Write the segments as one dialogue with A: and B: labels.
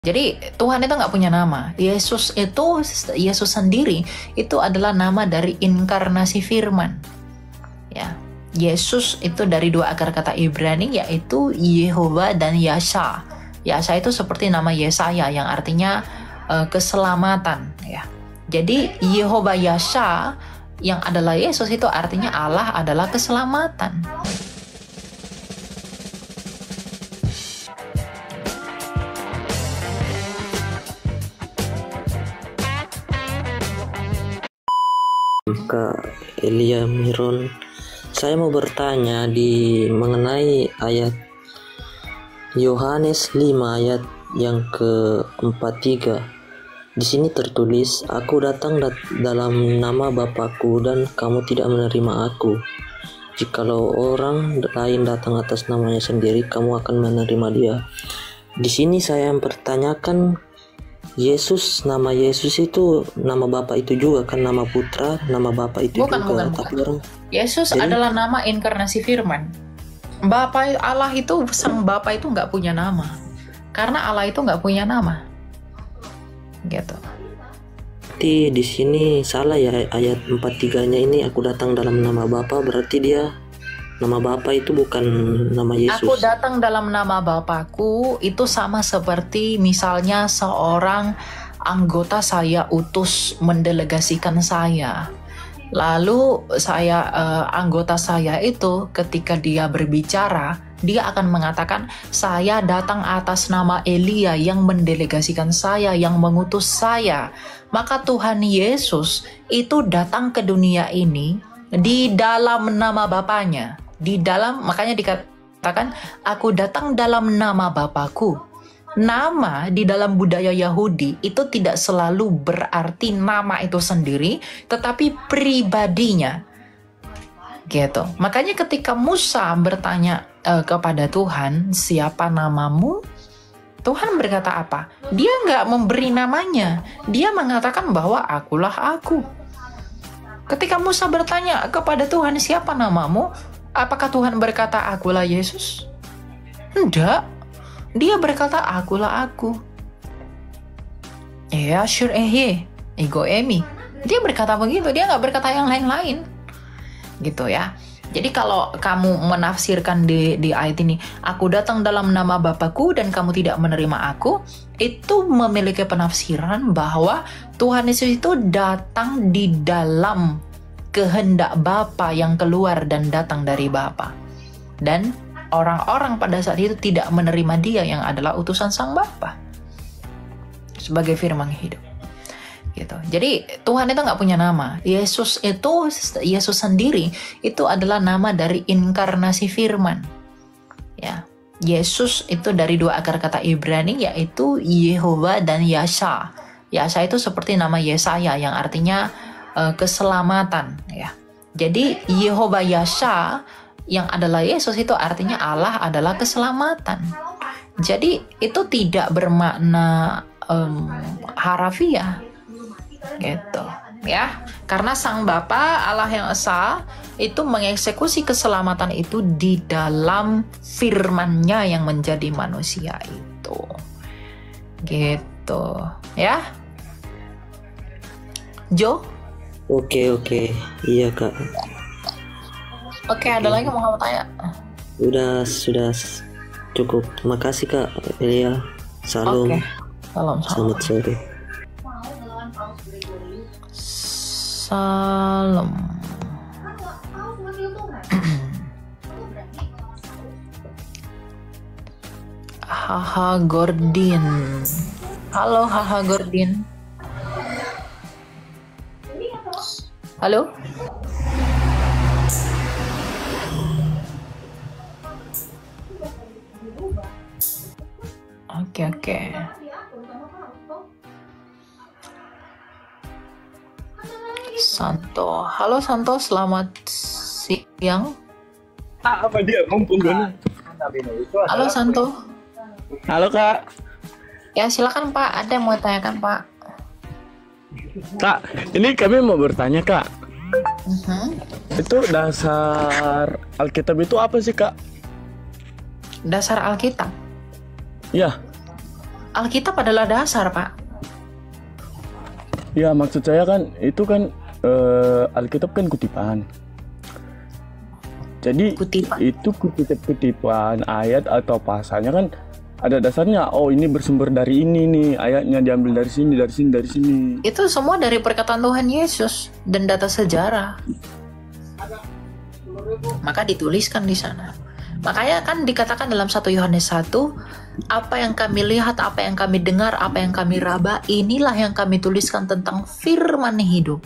A: Jadi Tuhan itu nggak punya nama. Yesus sendiri itu adalah nama dari inkarnasi Firman. Ya, Yesus itu dari dua akar kata Ibrani yaitu Yehova dan Yasha. Yasha itu seperti nama Yesaya yang artinya keselamatan. Ya, jadi Yehova Yasha yang adalah Yesus itu artinya Allah adalah keselamatan.
B: Kak Elia Miron, saya mau bertanya mengenai ayat Yohanes 5 ayat yang ke-43. Di sini tertulis, "Aku datang dalam nama Bapakku dan kamu tidak menerima aku. Jikalau orang lain datang atas namanya sendiri, kamu akan menerima dia." Di sini saya mempertanyakan, nama Yesus itu nama Bapa itu juga kan, nama Putra, nama Bapa itu
A: bukan.
B: Tapi orang
A: Yesus adalah nama inkarnasi Firman. Allah itu, sang Bapa itu nggak punya nama. Karena Allah itu nggak punya nama. Gitu.
B: Berarti di sini salah ya ayat 43-nya ini, aku datang dalam nama Bapa, berarti dia nama Bapa itu bukan nama Yesus.
A: Aku datang dalam nama Bapakku itu sama seperti misalnya seorang anggota saya utus mendelegasikan saya. Lalu anggota saya itu ketika dia berbicara, dia akan mengatakan, "Saya datang atas nama Elia yang mendelegasikan saya, yang mengutus saya." Maka Tuhan Yesus itu datang ke dunia ini di dalam nama Bapanya. Makanya dikatakan, "Aku datang dalam nama Bapakku." Nama di dalam budaya Yahudi itu tidak selalu berarti nama itu sendiri, tetapi pribadinya. Gitu. Makanya ketika Musa bertanya kepada Tuhan, "Siapa namamu?" Tuhan berkata apa? Dia nggak memberi namanya. Dia mengatakan bahwa akulah aku. Ketika Musa bertanya kepada Tuhan, "Siapa namamu?" Apakah Tuhan berkata, "Akulah Yesus"? Enggak. Dia berkata, "Akulah aku." Ya, sure ego emi. Dia berkata begitu, dia nggak berkata yang lain-lain. Gitu ya. Jadi kalau kamu menafsirkan di ayat ini, "Aku datang dalam nama Bapakku dan kamu tidak menerima aku," itu memiliki penafsiran bahwa Tuhan Yesus itu datang di dalam kehendak Bapa yang keluar dan datang dari Bapa. Dan orang-orang pada saat itu tidak menerima dia yang adalah utusan sang Bapa sebagai firman hidup. Gitu. Jadi Tuhan itu nggak punya nama. Yesus sendiri itu adalah nama dari inkarnasi Firman. Ya, Yesus itu dari dua akar kata Ibrani yaitu Yehova dan Yasha. Yasha itu seperti nama Yesaya yang artinya keselamatan. Ya, jadi Yehova Yasha yang adalah Yesus itu artinya Allah adalah keselamatan. Jadi itu tidak bermakna harafiah. Gitu ya, karena sang Bapa Allah yang esa itu mengeksekusi keselamatan itu di dalam firman-Nya yang menjadi manusia itu. Gitu ya, Jo.
B: Oke, iya Kak.
A: Oke, ada lagi mau kamu tanya?
B: Sudah cukup. Makasih Kak Elia. Salam.
A: Salam.
B: Selamat sore.
A: Salam. Haha Gordin. Halo Haha Gordin. Halo. Oke. Santo. Halo Santo, selamat siang.
C: Apa dia mumpung dulu?
A: Halo Santo.
C: Halo Kak.
A: Ya silakan Pak, ada yang mau tanyakan Pak.
C: Kak, ini kami mau bertanya Kak. Itu dasar Alkitab itu apa sih Kak?
A: Dasar Alkitab?
C: Ya.
A: Alkitab adalah dasar, Pak.
C: Ya maksud saya kan itu kan Alkitab kan kutipan. Jadi
A: Kutipan.
C: itu kutipan ayat atau pasalnya kan ada dasarnya. Oh ini bersumber dari ini nih, ayatnya diambil dari sini, dari sini, dari sini.
A: Itu semua dari perkataan Tuhan Yesus dan data sejarah. Maka dituliskan di sana. Makanya kan dikatakan dalam 1 Yohanes 1, apa yang kami lihat, apa yang kami dengar, apa yang kami raba, inilah yang kami tuliskan tentang firman hidup.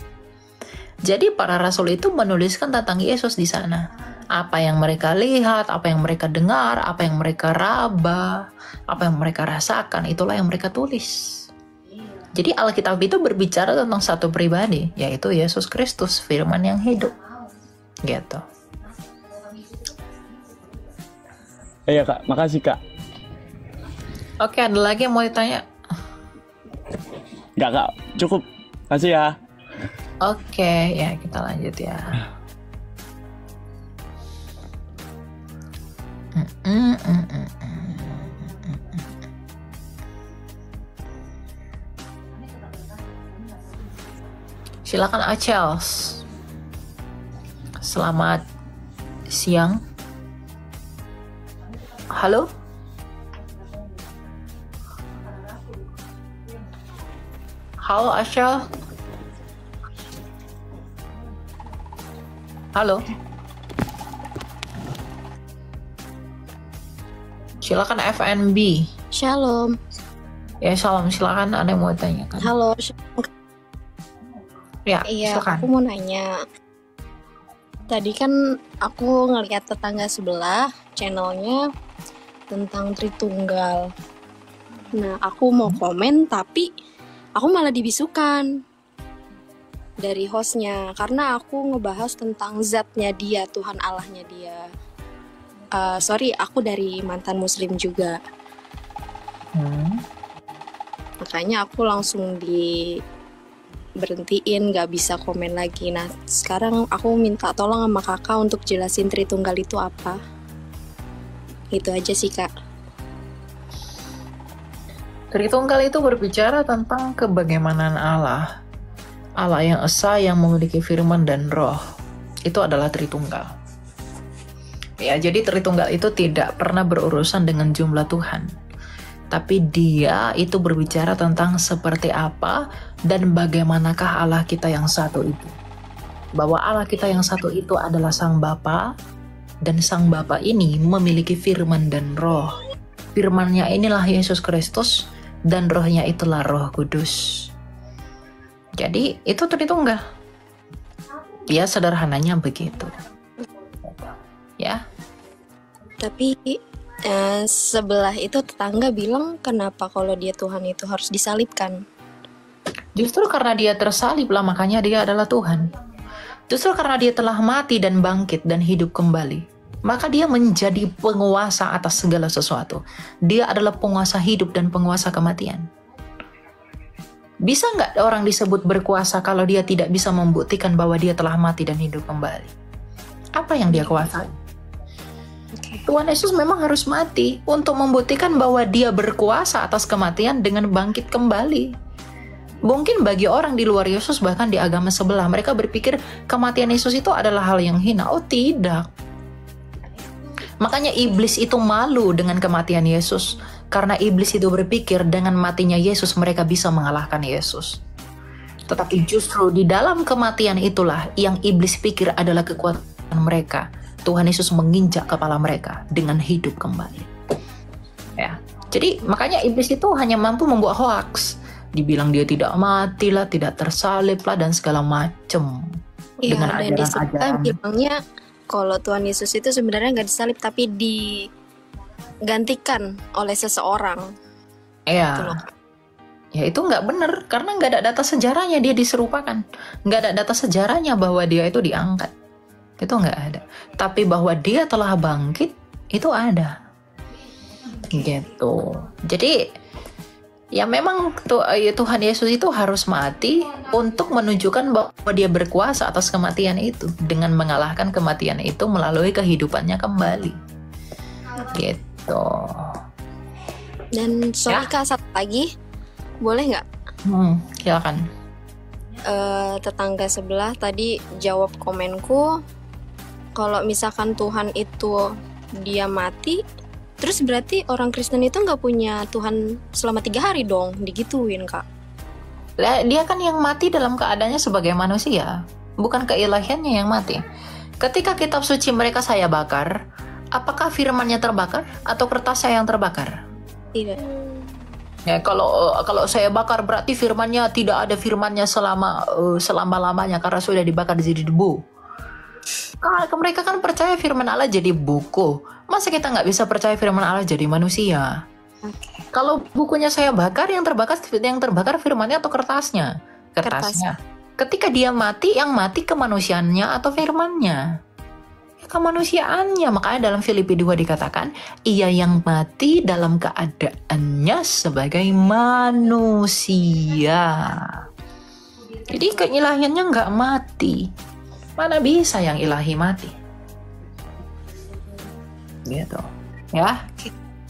A: Jadi para rasul itu menuliskan tentang Yesus di sana. Apa yang mereka lihat, apa yang mereka dengar, apa yang mereka raba, apa yang mereka rasakan, itulah yang mereka tulis. Jadi Alkitab itu berbicara tentang satu pribadi, yaitu Yesus Kristus, firman yang hidup. Gitu.
C: Ya Kak, makasih Kak.
A: Oke, ada lagi yang mau ditanya?
C: Enggak Kak, cukup. Makasih ya.
A: Oke, ya kita lanjut ya. Silakan Achels. Selamat siang. Halo? Halo Achel. Halo. Silakan FNB.
D: Shalom.
A: Ya, salam, silakan ada yang mau tanyakan.
D: Halo.
A: Ya,
D: Iya,
A: silakan.
D: aku mau nanya. Tadi kan aku ngeliat tetangga sebelah channelnya tentang Tritunggal. Nah, aku mau komen tapi aku malah dibisukan dari hostnya karena aku ngebahas tentang zatnya dia, Tuhan Allahnya dia. Sorry, aku dari mantan muslim juga. Makanya aku langsung berhentiin, gak bisa komen lagi. Nah, sekarang aku minta tolong sama kakak untuk jelasin Tritunggal itu apa. Itu aja sih, Kak.
A: Tritunggal itu berbicara tentang kebagaimanaan Allah. Allah yang esa, yang memiliki firman dan roh. Itu adalah Tritunggal. Ya, jadi Tritunggal itu tidak pernah berurusan dengan jumlah Tuhan. Tapi dia itu berbicara tentang seperti apa dan bagaimanakah Allah kita yang satu itu. Bahwa Allah kita yang satu itu adalah Sang Bapa, dan Sang Bapa ini memiliki firman dan roh. Firman-Nya inilah Yesus Kristus, dan rohnya itulah Roh Kudus. Jadi itu Tritunggal. Ya, sederhananya begitu. Ya.
D: Tapi sebelah itu tetangga bilang kenapa kalau dia Tuhan itu harus disalibkan.
A: Justru karena dia tersalib lah, makanya dia adalah Tuhan. Justru karena dia telah mati dan bangkit dan hidup kembali, maka dia menjadi penguasa atas segala sesuatu. Dia adalah penguasa hidup dan penguasa kematian. Bisa nggak orang disebut berkuasa kalau dia tidak bisa membuktikan bahwa dia telah mati dan hidup kembali? Apa yang dia kuasai? Tuhan Yesus memang harus mati untuk membuktikan bahwa dia berkuasa atas kematian dengan bangkit kembali. Mungkin bagi orang di luar Yesus, bahkan di agama sebelah, mereka berpikir kematian Yesus itu adalah hal yang hina. Oh tidak. Makanya iblis itu malu dengan kematian Yesus. Karena iblis itu berpikir dengan matinya Yesus mereka bisa mengalahkan Yesus. Tetapi justru di dalam kematian itulah yang iblis pikir adalah kekuatan mereka. Tuhan Yesus menginjak kepala mereka dengan hidup kembali. Ya, jadi makanya iblis itu hanya mampu membuat hoaks. Dibilang dia tidak mati lah, tidak tersalib lah, dan segala macem.
D: Iya,
A: Dengan
D: dan di sebelah
A: ajaran-ajaran.
D: bilangnya kalau Tuhan Yesus itu sebenarnya nggak disalib tapi digantikan oleh seseorang. Gitu
A: Iya.
D: loh.
A: Ya itu nggak benar, karena nggak ada data sejarahnya dia diserupakan. Nggak ada data sejarahnya bahwa dia itu diangkat. Itu nggak ada. Tapi bahwa dia telah bangkit, itu ada. Gitu. Jadi, ya memang Tuhan Yesus itu harus mati untuk menunjukkan bahwa dia berkuasa atas kematian itu. Dengan mengalahkan kematian itu melalui kehidupannya kembali. Gitu.
D: Dan sorry Kak, satu lagi, boleh nggak?
A: Silakan.
D: Tetangga sebelah tadi jawab komenku, kalau misalkan Tuhan itu dia mati, terus berarti orang Kristen itu nggak punya Tuhan selama 3 hari dong, digituin Kak.
A: Dia kan yang mati dalam keadaannya sebagai manusia, bukan keilahiannya yang mati. Ketika kitab suci mereka saya bakar, apakah firmannya terbakar atau kertasnya yang terbakar?
D: Tidak.
A: Ya, kalau saya bakar berarti firmannya tidak ada firmannya selama-lamanya karena sudah dibakar jadi debu. Mereka kan percaya firman Allah jadi buku. Masa kita nggak bisa percaya firman Allah jadi manusia? Kalau bukunya saya bakar, yang terbakar firmannya atau kertasnya? Kertasnya. Ketika dia mati, yang mati kemanusiaannya atau firmannya? Kemanusiaannya. Makanya dalam Filipi 2 dikatakan ia yang mati dalam keadaannya sebagai manusia. Jadi keilahiannya nggak mati. Mana bisa yang ilahi mati? Gitu ya.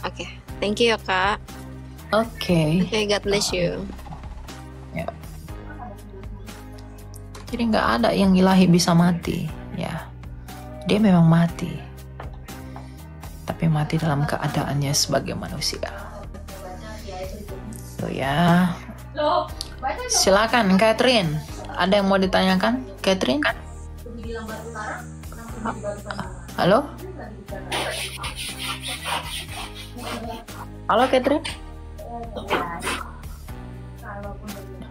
D: Oke. Thank you ya Kak.
A: Oke,
D: God bless you.
A: Ya. Jadi nggak ada yang ilahi bisa mati ya. Dia memang mati, tapi mati dalam keadaannya sebagai manusia. Tuh ya. Silakan Catherine. Ada yang mau ditanyakan, Catherine? Halo? Halo Catherine?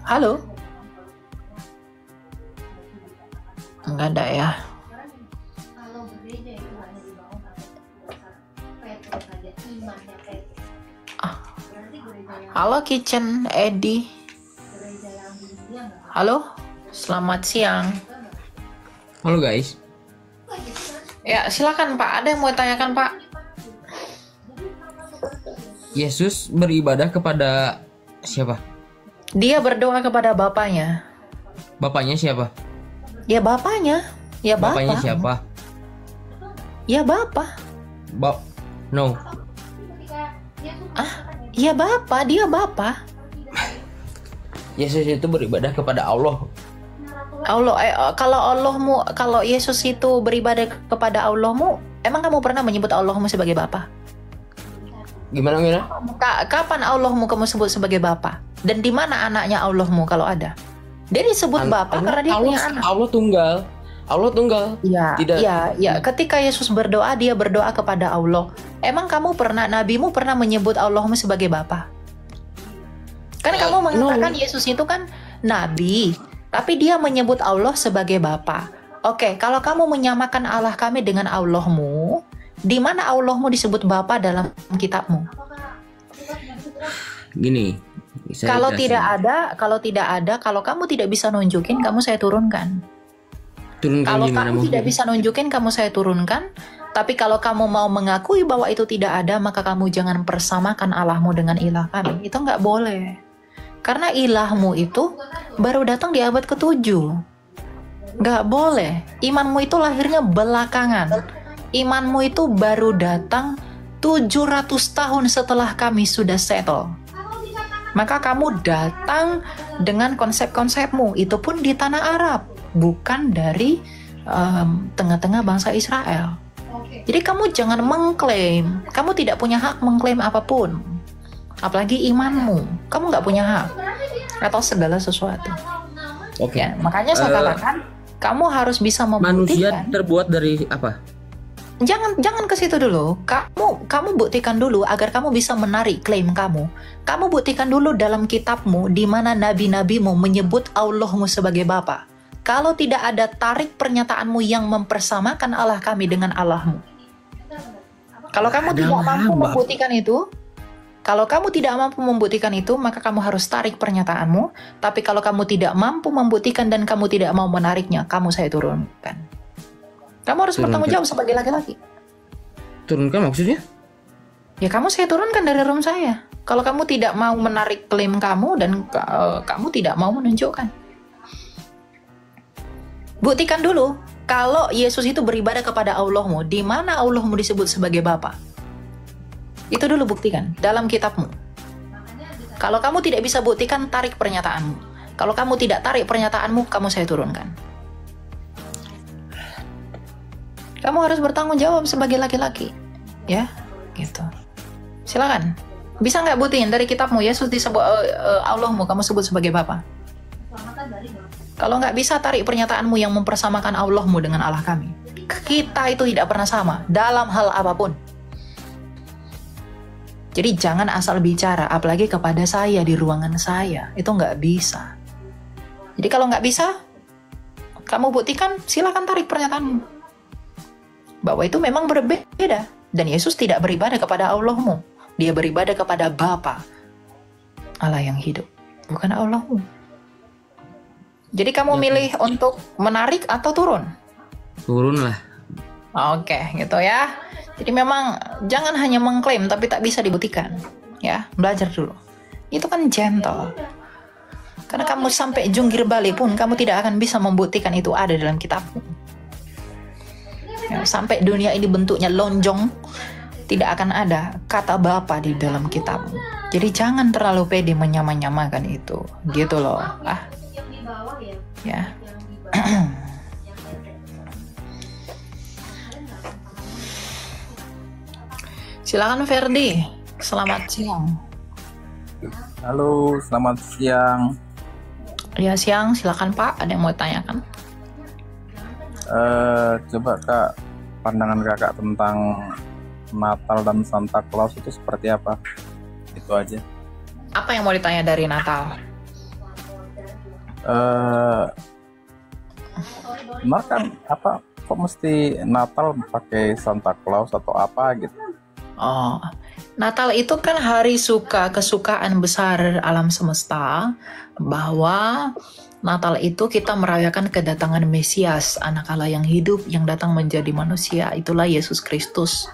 A: Halo? Enggak ada ya. Halo Kitchen Eddie. Halo, selamat siang.
E: Halo guys.
A: Ya silakan Pak, ada yang mau tanyakan Pak?
E: Yesus beribadah kepada siapa?
A: Dia berdoa kepada Bapaknya.
E: Bapaknya siapa?
A: Ya Bapaknya. Ya Bapak.
E: Bapaknya siapa?
A: Ya Bapak.
E: No.
A: Ya Bapak, dia Bapak.
E: Yesus itu beribadah kepada Allah.
A: Kalau Yesus itu beribadah kepada Allahmu, emang kamu pernah menyebut Allahmu sebagai Bapa?
E: Gimana?
A: Kapan Allahmu kamu sebut sebagai Bapa? Dan di mana anaknya Allahmu kalau ada? Dia disebut Bapa karena dia punya anak.
E: Allah tunggal.
A: Ya,
E: Tidak.
A: Ya. Ketika Yesus berdoa, dia berdoa kepada Allah. Emang nabimu pernah menyebut Allahmu sebagai Bapa? Kan kamu mengatakan Yesus itu kan nabi, tapi dia menyebut Allah sebagai Bapa. Oke, kalau kamu menyamakan Allah kami dengan Allahmu, di mana Allahmu disebut Bapa dalam kitabmu?
E: Gini.
A: Kalau tidak ada, kalau kamu tidak bisa nunjukin, kamu saya turunkan. Kalau kamu tidak bisa nunjukin, kamu saya turunkan. Tapi kalau kamu mau mengakui bahwa itu tidak ada, maka kamu jangan persamakan Allahmu dengan ilah kami. Itu nggak boleh. Karena ilahmu itu baru datang di abad ke-7. Nggak boleh. Imanmu itu lahirnya belakangan. Imanmu itu baru datang 700 tahun setelah kami sudah settle. Maka kamu datang dengan konsep-konsepmu. Itu pun di tanah Arab. Bukan dari tengah-tengah bangsa Israel. Jadi kamu jangan mengklaim. Kamu tidak punya hak mengklaim apapun. Apalagi imanmu. Kamu nggak punya hak. Atau segala sesuatu.
E: Oke.
A: Ya, makanya saya katakan, kamu harus bisa membuktikan.
E: Manusia terbuat dari apa?
A: Jangan ke situ dulu. Kamu buktikan dulu agar kamu bisa menarik klaim kamu. Kamu buktikan dulu dalam kitabmu di mana nabi-nabimu menyebut Allahmu sebagai Bapa. Kalau tidak ada, tarik pernyataanmu yang mempersamakan Allah kami dengan Allahmu. Kalau kamu tidak mampu membuktikan itu, maka kamu harus tarik pernyataanmu. Tapi kalau kamu tidak mampu membuktikan dan kamu tidak mau menariknya, kamu saya turunkan. Kamu harus bertanggung jawab sebagai laki-laki.
E: Turunkan maksudnya?
A: Ya kamu saya turunkan dari room saya. Kalau kamu tidak mau menarik klaim kamu dan kamu tidak mau menunjukkan. Buktikan dulu kalau Yesus itu beribadah kepada Allahmu, di mana Allahmu disebut sebagai Bapa. Itu dulu buktikan dalam kitabmu. Kalau kamu tidak bisa buktikan, tarik pernyataanmu. Kalau kamu tidak tarik pernyataanmu, kamu saya turunkan. Kamu harus bertanggung jawab sebagai laki-laki, ya, gitu. Silakan. Bisa nggak buktiin dari kitabmu Yesus disebut Allahmu, kamu sebut sebagai Bapa? Kalau nggak bisa, tarik pernyataanmu yang mempersamakan Allahmu dengan Allah kami. Kita itu tidak pernah sama dalam hal apapun. Jadi jangan asal bicara, apalagi kepada saya di ruangan saya. Itu nggak bisa. Jadi kalau nggak bisa, kamu buktikan, silakan tarik pernyataanmu. Bahwa itu memang berbeda. Dan Yesus tidak beribadah kepada Allahmu. Dia beribadah kepada Bapa, Allah yang hidup, bukan Allahmu. Jadi kamu milih untuk menarik atau turun?
E: Turun lah.
A: Oke, gitu ya. Jadi memang jangan hanya mengklaim tapi tak bisa dibuktikan. Ya, belajar dulu. Itu kan gentle. Karena kamu sampai jungkir balik pun kamu tidak akan bisa membuktikan itu ada dalam kitabmu. Ya, sampai dunia ini bentuknya lonjong, tidak akan ada kata Bapa di dalam kitabmu. Jadi jangan terlalu pede menyamakan itu. Gitu loh. Ya. Silakan Ferdi. Selamat siang.
F: Halo, selamat siang.
A: Ya, siang. Silakan Pak, ada yang mau tanyakan?
F: Coba Kak, pandangan Kakak tentang Natal dan Santa Claus itu seperti apa? Itu aja.
A: Apa yang mau ditanya dari Natal?
F: Benar kan apa? Kok mesti Natal pakai Santa Claus atau apa gitu?
A: Oh, Natal itu kan hari kesukaan besar alam semesta, bahwa Natal itu kita merayakan kedatangan Mesias, anak Allah yang hidup, yang datang menjadi manusia. Itulah Yesus Kristus,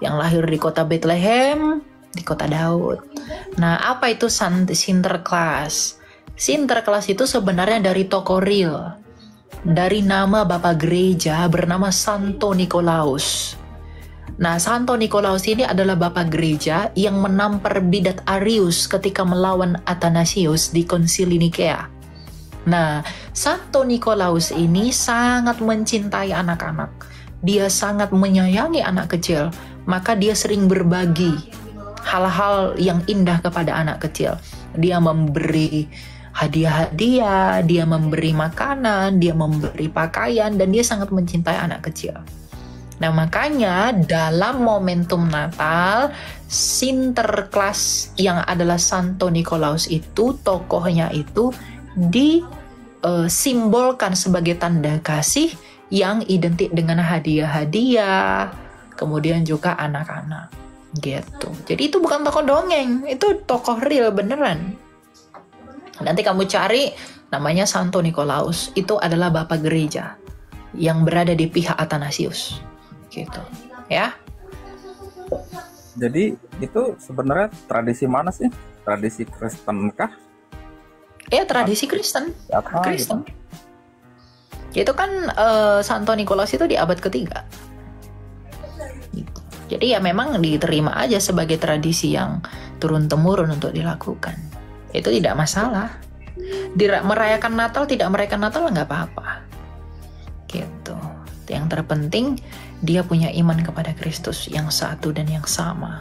A: yang lahir di kota Bethlehem, di kota Daud. Nah, apa itu Sinterklaas? Sinterklaas itu sebenarnya dari tokoh real, dari nama Bapak Gereja bernama Santo Nikolaus. Nah, Santo Nikolaus ini adalah Bapak Gereja yang menampar bidat Arius ketika melawan Athanasius di Konsili Nikea. Nah, Santo Nikolaus ini sangat mencintai anak-anak. Dia sangat menyayangi anak kecil, maka dia sering berbagi hal-hal yang indah kepada anak kecil. Dia memberi hadiah-hadiah, dia memberi makanan, dia memberi pakaian, dan dia sangat mencintai anak kecil. Nah, makanya dalam momentum Natal, Sinterklaas yang adalah Santo Nikolaus itu, tokohnya itu disimbolkan sebagai tanda kasih yang identik dengan hadiah-hadiah, kemudian juga anak-anak gitu. Jadi itu bukan tokoh dongeng, itu tokoh real beneran. Nanti kamu cari, namanya Santo Nikolaus. Itu adalah Bapak Gereja yang berada di pihak Athanasius gitu ya.
F: Jadi itu sebenarnya tradisi mana sih? Tradisi Kristen kah?
A: Ya, tradisi Kristen.
F: Apa
A: Kristen. Itu kan Santo Nikolaus itu di abad ketiga. Gitu. Jadi ya memang diterima aja sebagai tradisi yang turun-temurun untuk dilakukan. Itu tidak masalah. Merayakan Natal, tidak merayakan Natal nggak apa-apa. Gitu. Yang terpenting dia punya iman kepada Kristus yang satu dan yang sama.